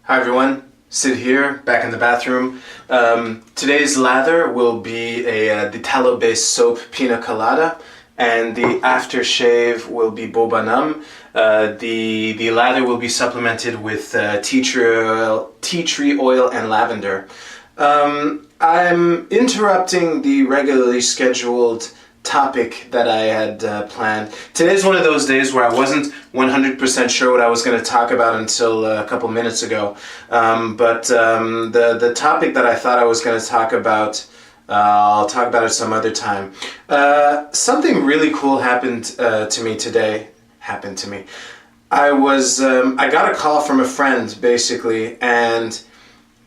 Hi everyone, Sid here, back in the bathroom. Today's lather will be the tallow-based soap Pina Colada, and the aftershave will be Bobanum. The lather will be supplemented with tea tree oil and lavender. I'm interrupting the regularly scheduled topic that I had planned. Today's one of those days where I wasn't 100% sure what I was going to talk about until a couple minutes ago. But the topic that I thought I was going to talk about, I'll talk about it some other time. Something really cool happened to me today. I got a call from a friend, basically, and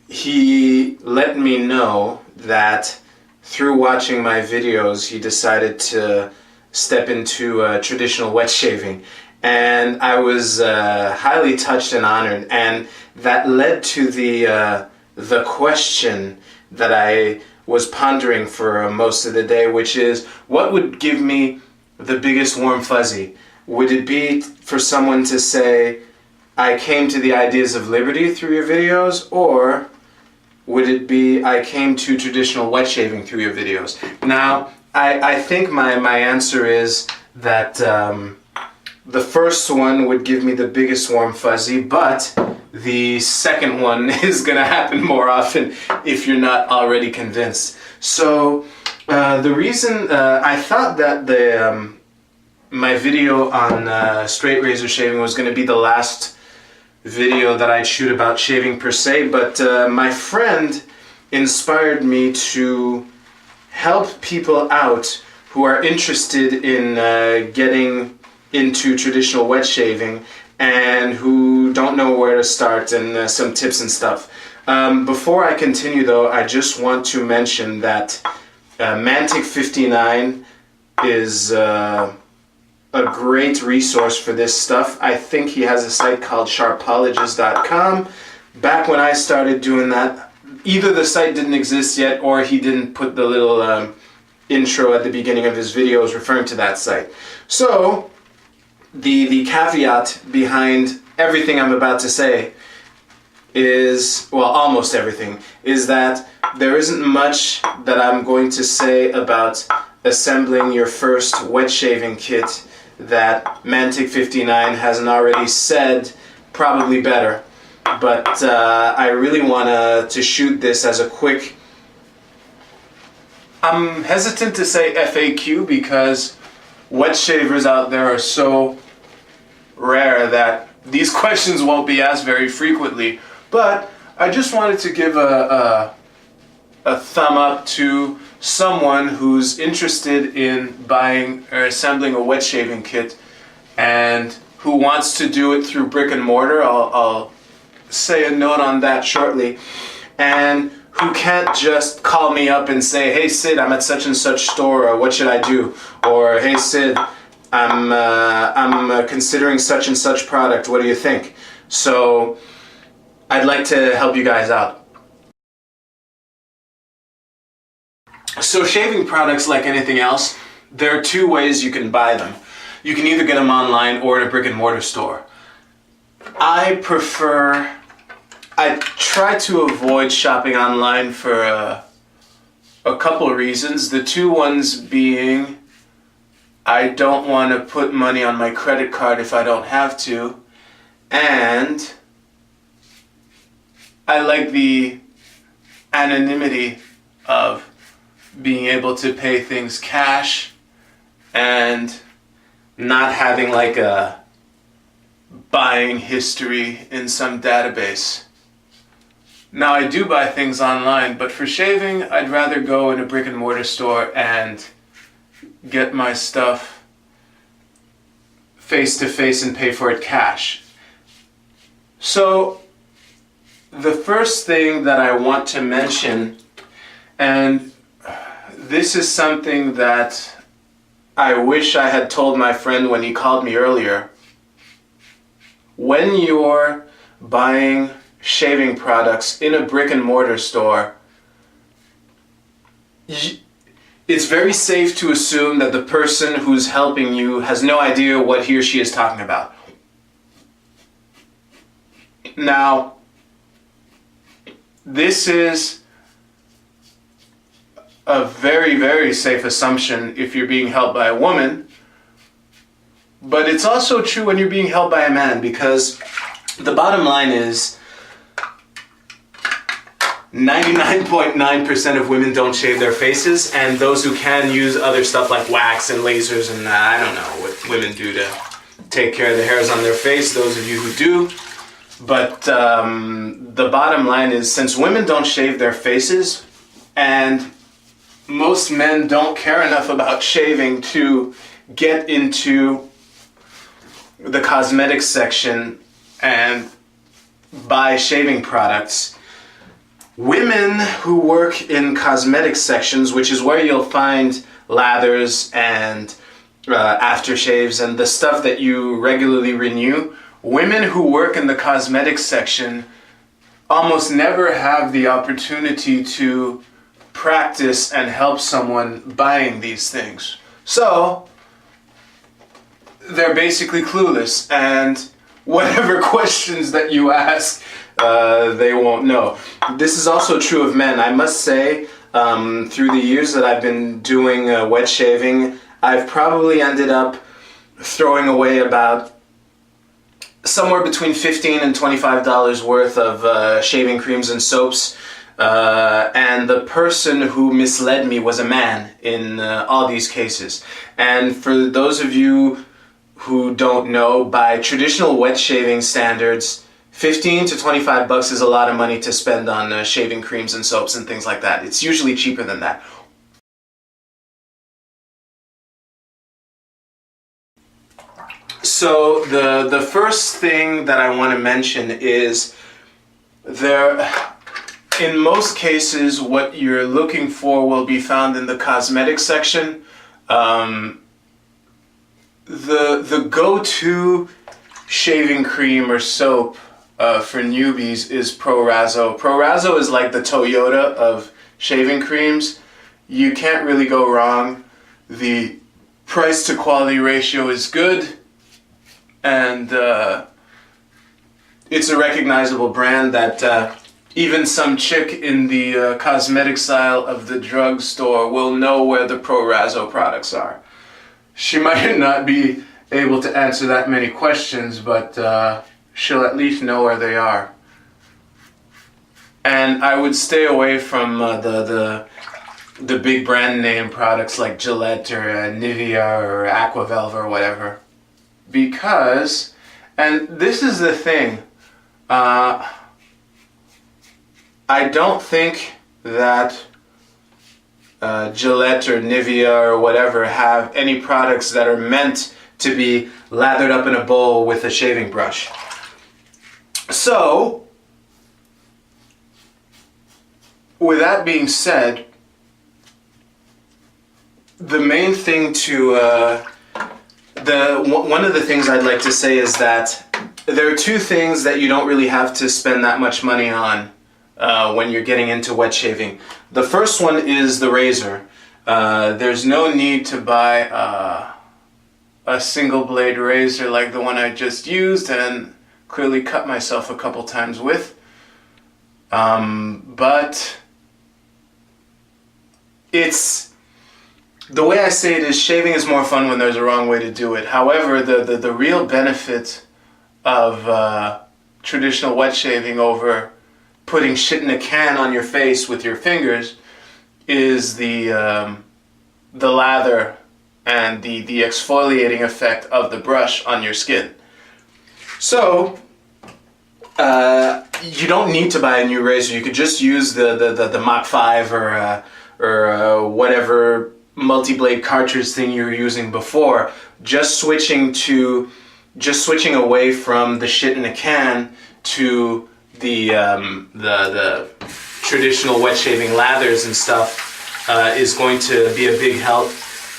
he let me know that through watching my videos, he decided to step into traditional wet shaving. And I was highly touched and honored. And that led to the question that I was pondering for most of the day, which is, what would give me the biggest warm fuzzy? Would it be for someone to say, I came to the ideas of liberty through your videos, or would it be, I came to traditional wet shaving through your videos? Now, I think my answer is that the first one would give me the biggest warm fuzzy, but the second one is going to happen more often if you're not already convinced. So the reason I thought that my video on straight razor shaving was going to be the last video that I'd shoot about shaving per se, but my friend inspired me to help people out who are interested in getting into traditional wet shaving and who don't know where to start, and some tips and stuff. Before I continue though, I just want to mention that Mantic59 is a great resource for this stuff. I think he has a site called sharpologist.com. Back when I started doing that, either the site didn't exist yet or he didn't put the little intro at the beginning of his videos referring to that site. So the caveat behind everything I'm about to say is, well, almost everything, is that there isn't much that I'm going to say about assembling your first wet shaving kit that Mantic59 hasn't already said, probably better. But I really want to shoot this as a quick, I'm hesitant to say FAQ because wet shavers out there are so rare that these questions won't be asked very frequently. But I just wanted to give a thumb up to someone who's interested in buying or assembling a wet shaving kit and who wants to do it through brick and mortar. I'll say a note on that shortly. And who can't just call me up and say, hey Sid, I'm at such and such store, or what should I do? Or hey Sid, I'm considering such and such product, what do you think? So I'd like to help you guys out. So shaving products, like anything else, there are two ways you can buy them. You can either get them online or at a brick and mortar store. I try to avoid shopping online for a couple of reasons. The two ones being, I don't want to put money on my credit card if I don't have to, and I like the anonymity of being able to pay things cash and not having like a buying history in some database. Now I do buy things online, but for shaving I'd rather go in a brick and mortar store and get my stuff face to face and pay for it cash. So the first thing that I want to mention, and this is something that I wish I had told my friend when he called me earlier. When you're buying shaving products in a brick and mortar store, it's very safe to assume that the person who's helping you has no idea what he or she is talking about. Now, this is a very, very safe assumption if you're being held by a woman, but it's also true when you're being held by a man, because the bottom line is 99.9% of women don't shave their faces, and those who can use other stuff like wax and lasers and I don't know what women do to take care of the hairs on their face, those of you who do. But the bottom line is, since women don't shave their faces and most men don't care enough about shaving to get into the cosmetics section and buy shaving products, women who work in cosmetics sections, which is where you'll find lathers and aftershaves and the stuff that you regularly renew, women who work in the cosmetics section almost never have the opportunity to practice and help someone buying these things. So they're basically clueless, and whatever questions that you ask, they won't know. This is also true of men. I must say, through the years that I've been doing wet shaving, I've probably ended up throwing away about somewhere between $15 and $25 worth of shaving creams and soaps. And the person who misled me was a man in all these cases. And for those of you who don't know, by traditional wet shaving standards, $15 to $25 is a lot of money to spend on shaving creams and soaps and things like that. It's usually cheaper than that. So the first thing that I want to mention is in most cases, what you're looking for will be found in the cosmetics section. The go-to shaving cream or soap for newbies is Pro-Razzo. Pro-Razzo is like the Toyota of shaving creams. You can't really go wrong. The price to quality ratio is good, and it's a recognizable brand that even some chick in the cosmetics aisle of the drugstore will know where the Pro-Razzo products are. She might not be able to answer that many questions, but she'll at least know where they are. And I would stay away from the big brand name products like Gillette or Nivea or Aquavelva or whatever, because, and this is the thing, I don't think that Gillette or Nivea or whatever have any products that are meant to be lathered up in a bowl with a shaving brush. So, with that being said, the main thing to, one of the things I'd like to say is that there are two things that you don't really have to spend that much money on when you're getting into wet shaving. The first one is the razor. There's no need to buy a single blade razor like the one I just used and clearly cut myself a couple times with. But it's, the way I say it is, shaving is more fun when there's a wrong way to do it. However, the real benefit of traditional wet shaving over putting shit in a can on your face with your fingers is the lather and the exfoliating effect of the brush on your skin. So you don't need to buy a new razor. You could just use the Mach 5 or whatever multi-blade cartridge thing you were using before. Just switching away from the shit in a can to the traditional wet shaving lathers and stuff is going to be a big help.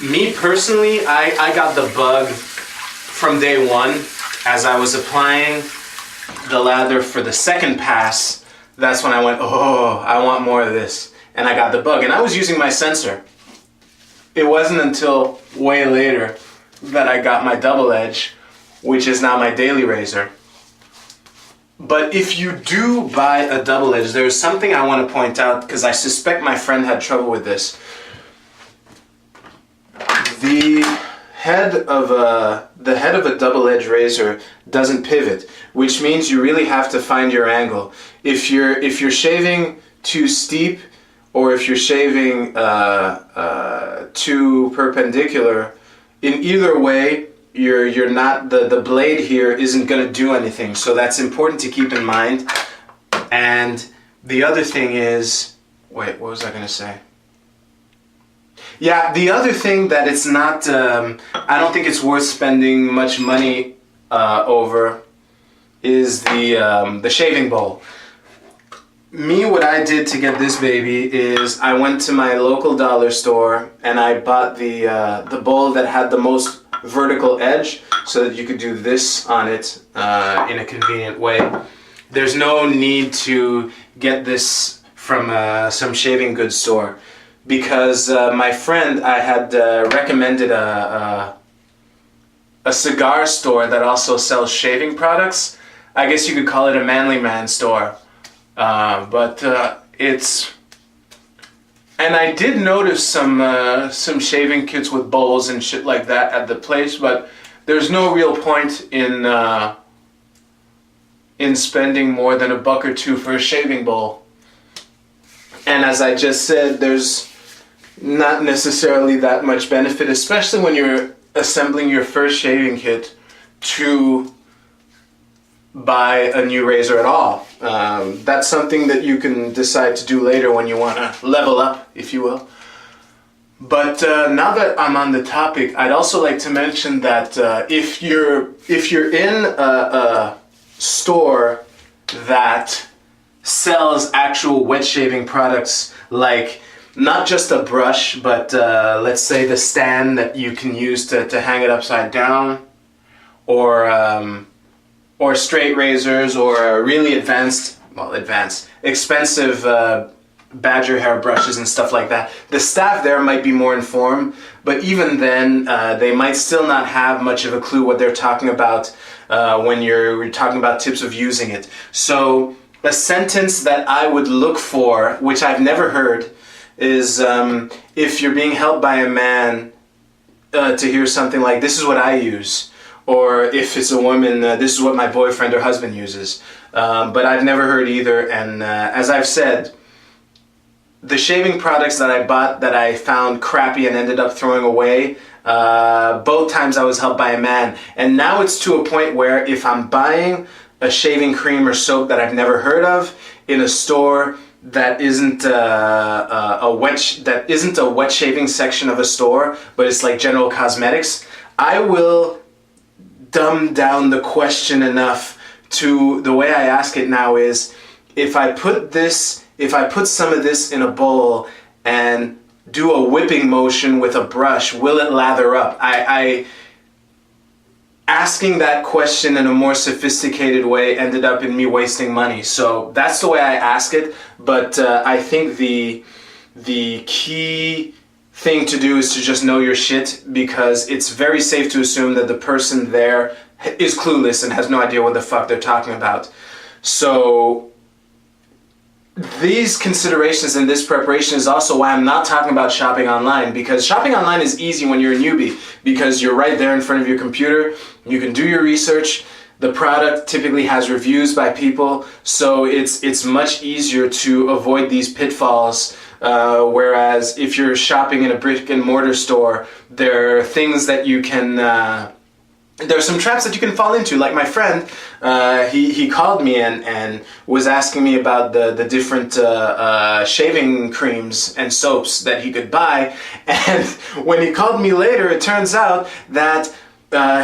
Me personally, I got the bug from day one. As I was applying the lather for the second pass, that's when I went, oh, I want more of this. And I got the bug, and I was using my sensor. It wasn't until way later that I got my double edge, which is now my daily razor. But if you do buy a double edge, there's something I want to point out because I suspect my friend had trouble with this. The head of a double edge razor doesn't pivot, which means you really have to find your angle. If you're shaving too steep, or if you're shaving too perpendicular, in either way, you're not, the blade here isn't going to do anything. So that's important to keep in mind. And the other thing is, wait, what was I going to say? Yeah, the other thing that it's not, I don't think it's worth spending much money over is the shaving bowl. Me, what I did to get this baby is I went to my local dollar store and I bought the bowl that had the most vertical edge so that you could do this on it in a convenient way. There's no need to get this from some shaving goods store because my friend, I had recommended a cigar store that also sells shaving products. I guess you could call it a manly man store. But it's, and I did notice some shaving kits with bowls and shit like that at the place, but there's no real point in spending more than $1 or $2 for a shaving bowl. And as I just said, there's not necessarily that much benefit, especially when you're assembling your first shaving kit, to buy a new razor at all. That's something that you can decide to do later when you want to level up, if you will. But now that I'm on the topic, I'd also like to mention that if you're in a store that sells actual wet shaving products, like not just a brush, but let's say the stand that you can use to hang it upside down, or straight razors, or really expensive badger hair brushes and stuff like that. The staff there might be more informed, but even then, they might still not have much of a clue what they're talking about when you're talking about tips of using it. So a sentence that I would look for, which I've never heard, is if you're being helped by a man, to hear something like, "This is what I use." Or if it's a woman, "This is what my boyfriend or husband uses." But I've never heard either. And as I've said, the shaving products that I bought that I found crappy and ended up throwing away, both times I was helped by a man. And now it's to a point where if I'm buying a shaving cream or soap that I've never heard of in a store that isn't a wet shaving section of a store, but it's like general cosmetics, I will dumb down the question enough to, the way I ask it now is, if I put some of this in a bowl and do a whipping motion with a brush, will it lather up? Asking that question in a more sophisticated way ended up in me wasting money. So that's the way I ask it, but I think the key thing to do is to just know your shit, because it's very safe to assume that the person there is clueless and has no idea what the fuck they're talking about. So these considerations in this preparation is also why I'm not talking about shopping online, because shopping online is easy when you're a newbie, because you're right there in front of your computer, you can do your research, the product typically has reviews by people, so it's much easier to avoid these pitfalls. Whereas if you're shopping in a brick and mortar store, there are things that you can, there's some traps that you can fall into. Like my friend, he called me and was asking me about the different shaving creams and soaps that he could buy. And when he called me later, it turns out that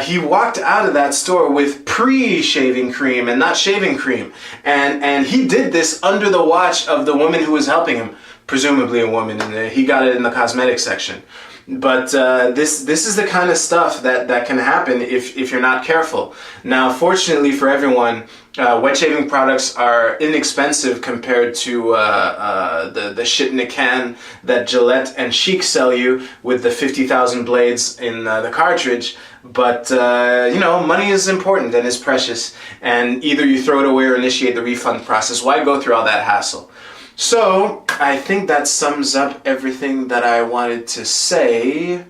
he walked out of that store with pre-shaving cream and not shaving cream. And he did this under the watch of the woman who was helping him. Presumably a woman, and he got it in the cosmetic section. But this is the kind of stuff that can happen if you're not careful. Now, fortunately for everyone, wet shaving products are inexpensive compared to the shit in a can that Gillette and Chic sell you with the 50,000 blades in the cartridge. but you know, money is important and is precious, and either you throw it away or initiate the refund process. Why go through all that hassle? So I think that sums up everything that I wanted to say.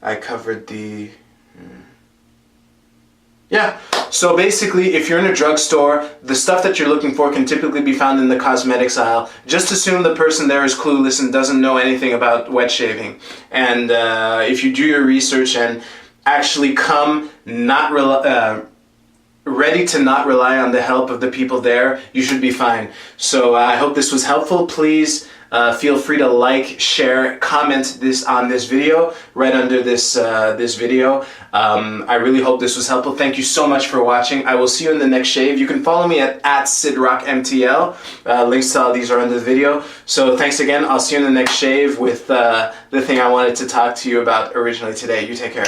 I covered the... Yeah, so basically, if you're in a drugstore, the stuff that you're looking for can typically be found in the cosmetics aisle. Just assume the person there is clueless and doesn't know anything about wet shaving. And if you do your research and actually come ready to not rely on the help of the people there, you should be fine. So I hope this was helpful. Please feel free to like, share, comment on this video right under this video. I really hope this was helpful. Thank you so much for watching. I will see you in the next shave. You can follow me at @SidRockMTL. Links to all these are under the video. So thanks again. I'll see you in the next shave with the thing I wanted to talk to you about originally today. You take care.